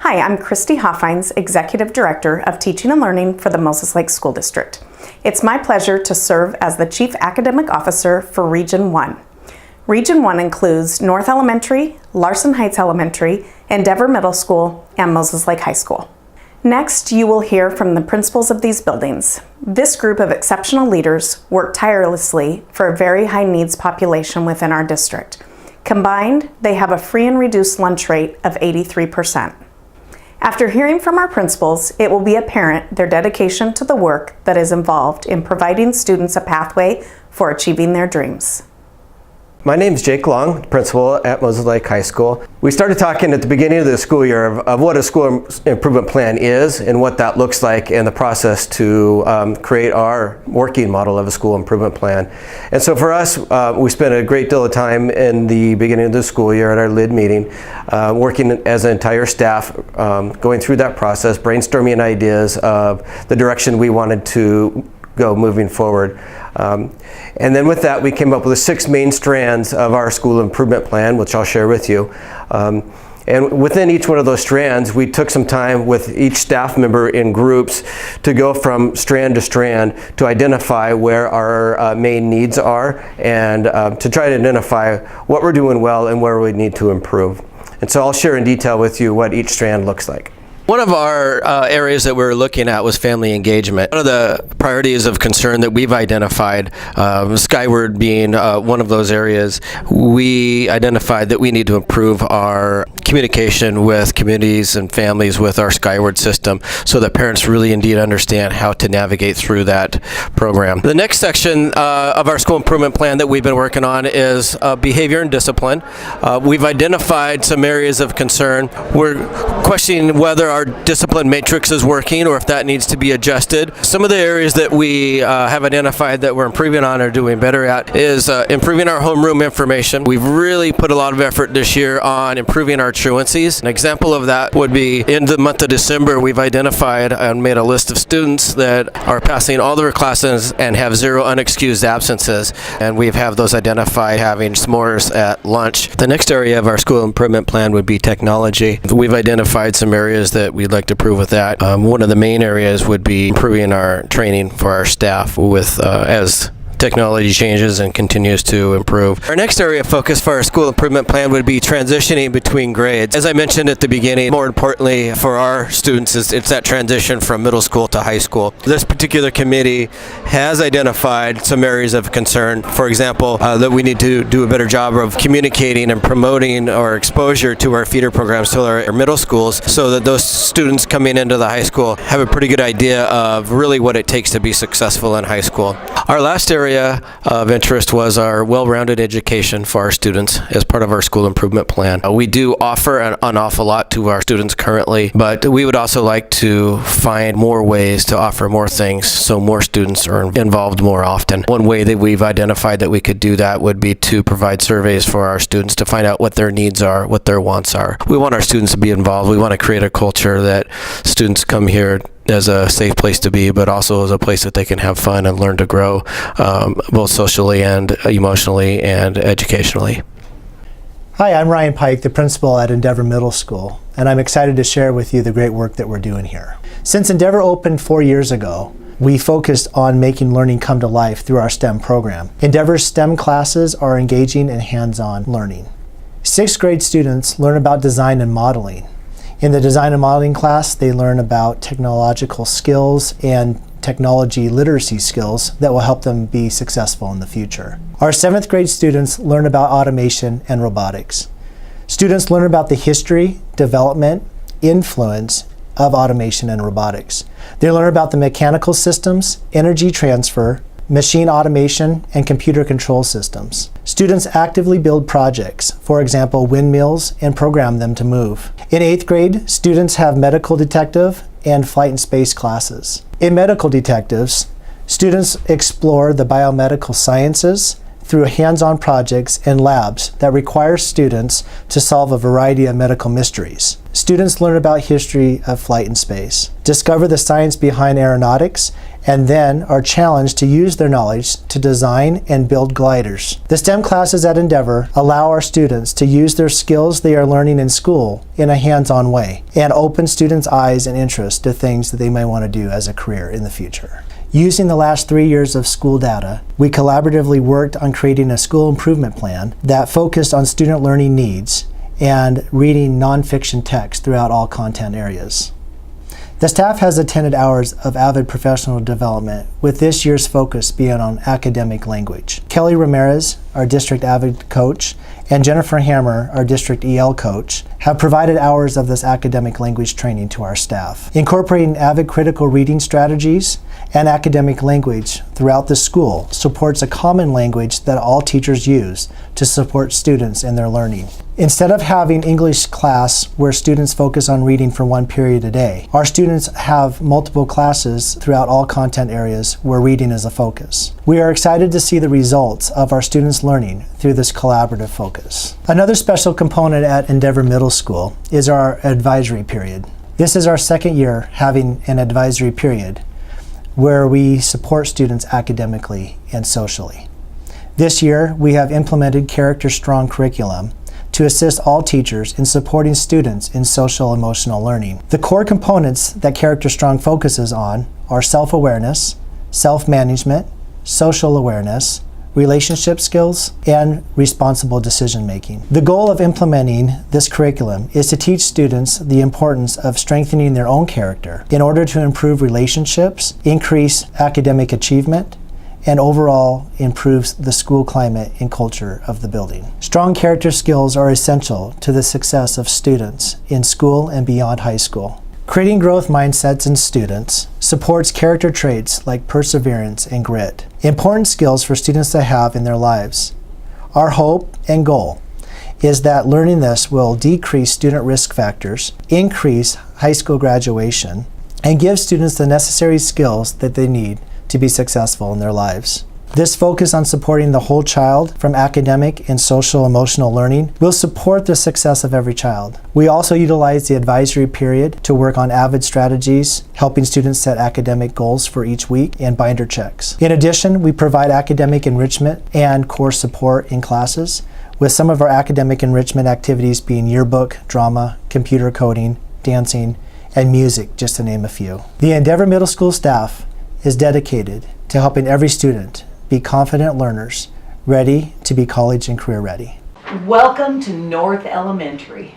Hi, I'm Christy Hoffines, Executive Director of Teaching and Learning for the Moses Lake School District. It's my pleasure to serve as the Chief Academic Officer for Region 1. Region 1 includes North Elementary, Larson Heights Elementary, Endeavor Middle School, and Moses Lake High School. Next, you will hear from the principals of these buildings. This group of exceptional leaders work tirelessly for a very high needs population within our district. Combined, they have a free and reduced lunch rate of 83%. After hearing from our principals, it will be apparent their dedication to the work that is involved in providing students a pathway for achieving their dreams. My name is Jake Long, principal at Moses Lake High School. We started talking at the beginning of the school year of what a school improvement plan is and what that looks like and the process to create our working model of a school improvement plan. And so for us, we spent a great deal of time in the beginning of the school year at our LID meeting, working as an entire staff, going through that process, brainstorming ideas of the direction we wanted to go moving forward. And then with that, we came up with the 6 main strands of our school improvement plan, which I'll share with you. And within each one of those strands, we took some time with each staff member in groups to go from strand to strand to identify where our main needs are and to try to identify what we're doing well and where we need to improve. And so I'll share in detail with you what each strand looks like. One of our areas that we were looking at was family engagement. One of the priorities of concern that we've identified, Skyward being one of those areas, we identified that we need to improve our communication with communities and families with our Skyward system so that parents really indeed understand how to navigate through that program. The next section of our school improvement plan that we've been working on is behavior and discipline. We've identified some areas of concern. We're questioning whether our discipline matrix is working or if that needs to be adjusted. Some of the areas that we have identified that we're improving on or doing better at is improving our homeroom information. We've really put a lot of effort this year on improving our truancies. An example of that would be in the month of December, we've identified and made a list of students that are passing all their classes and have 0 unexcused absences, and we have those identified having s'mores at lunch. The next area of our school improvement plan would be technology. We've identified some areas that we'd like to improve with that. One of the main areas would be improving our training for our staff with as technology changes and continues to improve. Our next area of focus for our school improvement plan would be transitioning between grades. As I mentioned at the beginning, more importantly for our students it's that transition from middle school to high school. This particular committee has identified some areas of concern. For example, that we need to do a better job of communicating and promoting our exposure to our feeder programs to our middle schools so that those students coming into the high school have a pretty good idea of really what it takes to be successful in high school. Our last area of interest was our well-rounded education for our students as part of our school improvement plan. We do offer an awful lot to our students currently, but we would also like to find more ways to offer more things so more students are involved more often. One way that we've identified that we could do that would be to provide surveys for our students to find out what their needs are, what their wants are. We want our students to be involved. We want to create a culture that students come here as a safe place to be, but also as a place that they can have fun and learn to grow, both socially and emotionally and educationally. Hi, I'm Ryan Pike, the principal at Endeavor Middle School, and I'm excited to share with you the great work that we're doing here. Since Endeavor opened 4 years ago, we focused on making learning come to life through our STEM program. Endeavor's STEM classes are engaging and hands-on learning. 6th grade students learn about design and modeling. In the design and modeling class, they learn about technological skills and technology literacy skills that will help them be successful in the future. Our 7th grade students learn about automation and robotics. Students learn about the history, development, influence of automation and robotics. They learn about the mechanical systems, energy transfer, machine automation, and computer control systems. Students actively build projects, for example, windmills, and program them to move. In 8th grade, students have medical detective and flight and space classes. In medical detectives, students explore the biomedical sciences through hands-on projects and labs that require students to solve a variety of medical mysteries. Students learn about history of flight and space, discover the science behind aeronautics, and then are challenged to use their knowledge to design and build gliders. The STEM classes at Endeavor allow our students to use their skills they are learning in school in a hands-on way and open students' eyes and interest to things that they may want to do as a career in the future. Using the last 3 years of school data, we collaboratively worked on creating a school improvement plan that focused on student learning needs and reading nonfiction text throughout all content areas. The staff has attended hours of AVID professional development, with this year's focus being on academic language. Kelly Ramirez, our district AVID coach, and Jennifer Hammer, our district EL coach, have provided hours of this academic language training to our staff. Incorporating AVID critical reading strategies and academic language throughout the school supports a common language that all teachers use to support students in their learning. Instead of having English class where students focus on reading for one period a day, our students have multiple classes throughout all content areas where reading is a focus. We are excited to see the results of our students' learning through this collaborative focus. Another special component at Endeavor Middle School is our advisory period. This is our second year having an advisory period where we support students academically and socially. This year, we have implemented Character Strong curriculum to assist all teachers in supporting students in social emotional learning. The core components that Character Strong focuses on are self-awareness, self-management, social awareness, relationship skills, and responsible decision-making. The goal of implementing this curriculum is to teach students the importance of strengthening their own character in order to improve relationships, increase academic achievement, and overall improves the school climate and culture of the building. Strong character skills are essential to the success of students in school and beyond high school. Creating growth mindsets in students supports character traits like perseverance and grit, important skills for students to have in their lives. Our hope and goal is that learning this will decrease student risk factors, increase high school graduation, and give students the necessary skills that they need to be successful in their lives. This focus on supporting the whole child from academic and social emotional learning will support the success of every child. We also utilize the advisory period to work on AVID strategies, helping students set academic goals for each week and binder checks. In addition, we provide academic enrichment and core support in classes, with some of our academic enrichment activities being yearbook, drama, computer coding, dancing, and music, just to name a few. The Endeavor Middle School staff is dedicated to helping every student be confident learners, ready to be college and career ready. Welcome to North Elementary.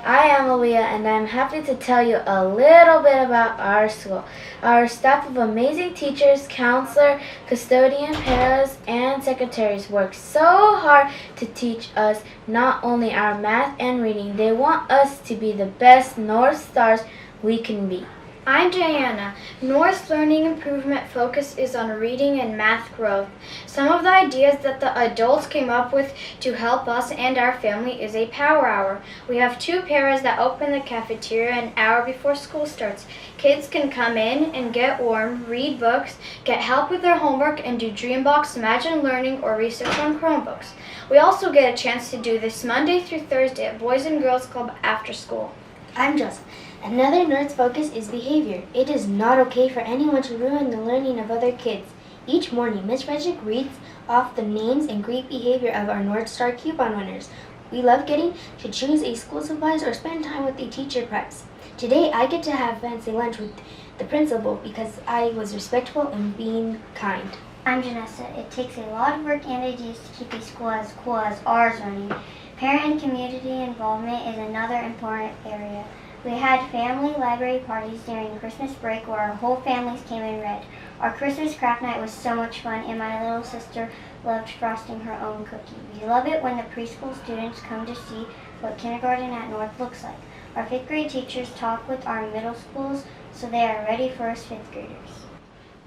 I am Aaliyah, and I'm happy to tell you a little bit about our school. Our staff of amazing teachers, counselor, custodian, paras, and secretaries work so hard to teach us not only our math and reading, they want us to be the best North Stars we can be. I'm Diana. North's learning improvement focus is on reading and math growth. Some of the ideas that the adults came up with to help us and our family is a power hour. We have 2 paras that open the cafeteria an hour before school starts. Kids can come in and get warm, read books, get help with their homework, and do Dreambox, Imagine Learning, or research on Chromebooks. We also get a chance to do this Monday through Thursday at Boys and Girls Club after school. I'm Joseph. Another North's focus is behavior. It is not okay for anyone to ruin the learning of other kids. Each morning, Ms. Frederick reads off the names and great behavior of our North Star coupon winners. We love getting to choose a school supplies or spend time with a teacher prize. Today, I get to have fancy lunch with the principal because I was respectful and being kind. I'm Janessa. It takes a lot of work and ideas to keep a school as cool as ours running. Parent and community involvement is another important area. We had family library parties during Christmas break where our whole families came and read. Our Christmas craft night was so much fun, and my little sister loved frosting her own cookie. We love it when the preschool students come to see what kindergarten at North looks like. Our 5th grade teachers talk with our middle schools so they are ready for us 5th graders.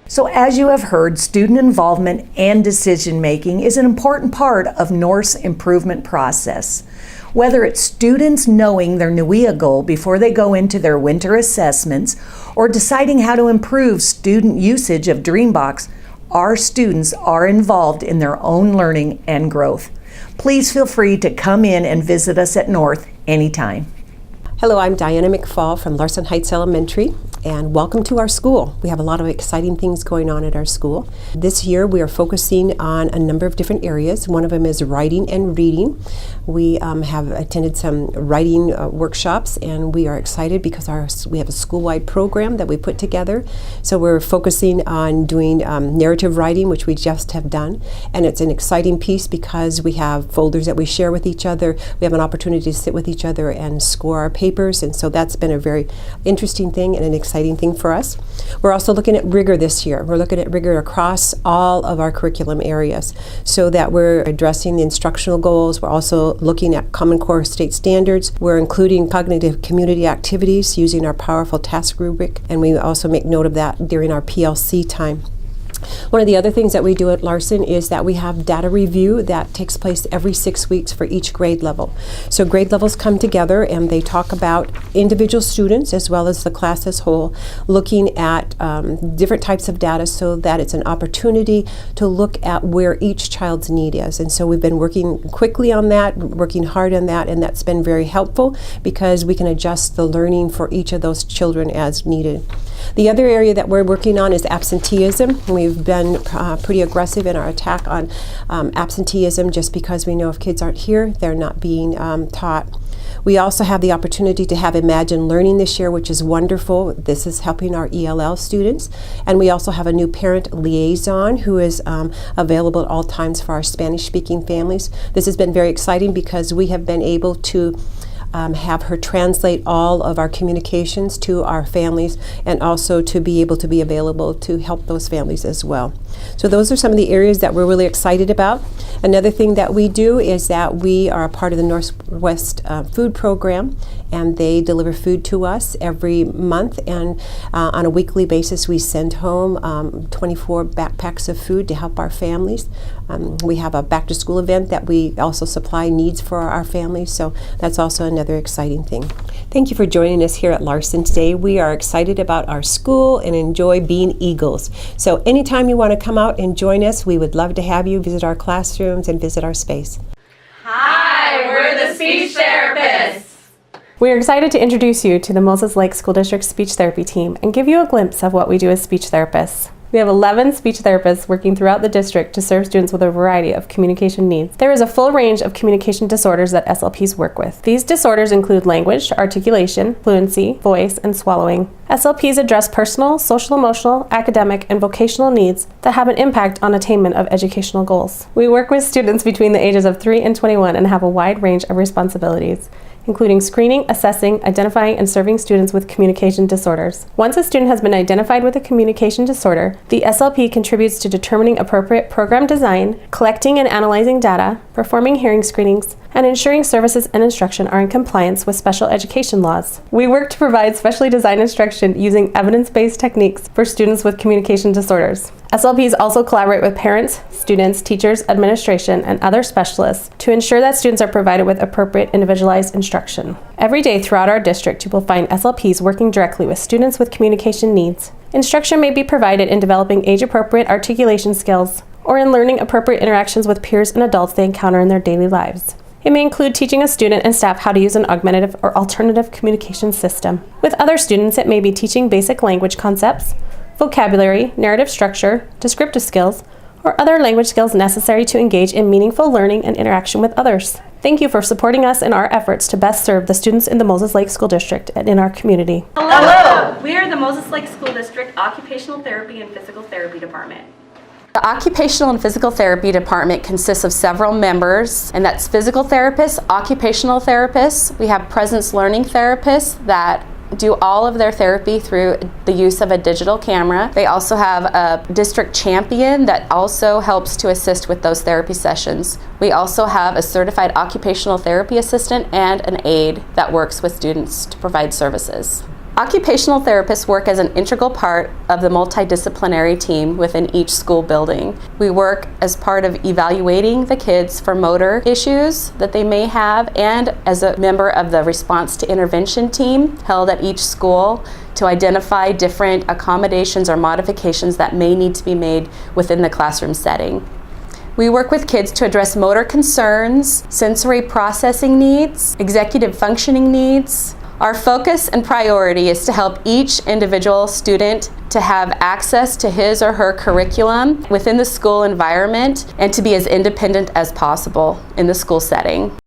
So as you have heard, student involvement and decision making is an important part of North's improvement process. Whether it's students knowing their NUIA goal before they go into their winter assessments or deciding how to improve student usage of Dreambox, our students are involved in their own learning and growth. Please feel free to come in and visit us at North anytime. Hello, I'm Diana McFall from Larson Elementary. and welcome to our school. We have a lot of exciting things going on at our school. This year we are focusing on a number of different areas. One of them is writing and reading. We have attended some writing workshops, and we are excited because we have a school-wide program that we put together. So we're focusing on doing narrative writing, which we just have done, and it's an exciting piece because we have folders that we share with each other. We have an opportunity to sit with each other and score our papers, and so that's been a very interesting thing and an exciting thing for us. We're also looking at rigor this year. We're looking at rigor across all of our curriculum areas so that we're addressing the instructional goals. We're also looking at Common Core state standards. We're including cognitive community activities using our powerful task rubric, and we also make note of that during our PLC time. One of the other things that we do at Larson is that we have data review that takes place every 6 weeks for each grade level. So grade levels come together and they talk about individual students as well as the class as whole, looking at different types of data so that it's an opportunity to look at where each child's need is. And so we've been working quickly on that, working hard on that, and that's been very helpful because we can adjust the learning for each of those children as needed. The other area that we're working on is absenteeism. We've been pretty aggressive in our attack on absenteeism just because we know if kids aren't here, they're not being taught. We also have the opportunity to have Imagine Learning this year, which is wonderful. This is helping our ELL students. And we also have a new parent liaison who is available at all times for our Spanish-speaking families. This has been very exciting because we have been able to have her translate all of our communications to our families and also to be able to be available to help those families as well. So those are some of the areas that we're really excited about. Another thing that we do is that we are a part of the Northwest Food Program, and they deliver food to us every month, and on a weekly basis we send home 24 backpacks of food to help our families. We have a back to school event that we also supply needs for our families, so that's also another exciting thing. Thank you for joining us here at Larson today. We are excited about our school and enjoy being Eagles. So anytime you want to come out and join us, we would love to have you visit our classrooms and visit our space. Hi, we're the speech therapists. We are excited to introduce you to the Moses Lake School District Speech Therapy Team and give you a glimpse of what we do as speech therapists. We have 11 speech therapists working throughout the district to serve students with a variety of communication needs. There is a full range of communication disorders that SLPs work with. These disorders include language, articulation, fluency, voice, and swallowing. SLPs address personal, social, emotional, academic, and vocational needs that have an impact on attainment of educational goals. We work with students between the ages of 3 and 21 and have a wide range of responsibilities, including screening, assessing, identifying, and serving students with communication disorders. Once a student has been identified with a communication disorder, the SLP contributes to determining appropriate program design, collecting and analyzing data, performing hearing screenings, and ensuring services and instruction are in compliance with special education laws. We work to provide specially designed instruction using evidence-based techniques for students with communication disorders. SLPs also collaborate with parents, students, teachers, administration, and other specialists to ensure that students are provided with appropriate individualized instruction. Every day throughout our district, you will find SLPs working directly with students with communication needs. Instruction may be provided in developing age-appropriate articulation skills or in learning appropriate interactions with peers and adults they encounter in their daily lives. It may include teaching a student and staff how to use an augmentative or alternative communication system. With other students, it may be teaching basic language concepts, vocabulary, narrative structure, descriptive skills, or other language skills necessary to engage in meaningful learning and interaction with others. Thank you for supporting us in our efforts to best serve the students in the Moses Lake School District and in our community. Hello! We are the Moses Lake School District Occupational Therapy and Physical Therapy Department. The Occupational and Physical Therapy Department consists of several members, and that's physical therapists, occupational therapists. We have presence learning therapists that do all of their therapy through the use of a digital camera. They also have a district champion that also helps to assist with those therapy sessions. We also have a certified occupational therapy assistant and an aide that works with students to provide services. Occupational therapists work as an integral part of the multidisciplinary team within each school building. We work as part of evaluating the kids for motor issues that they may have, and as a member of the response to intervention team held at each school to identify different accommodations or modifications that may need to be made within the classroom setting. We work with kids to address motor concerns, sensory processing needs, executive functioning needs, Our focus and priority is to help each individual student to have access to his or her curriculum within the school environment and to be as independent as possible in the school setting.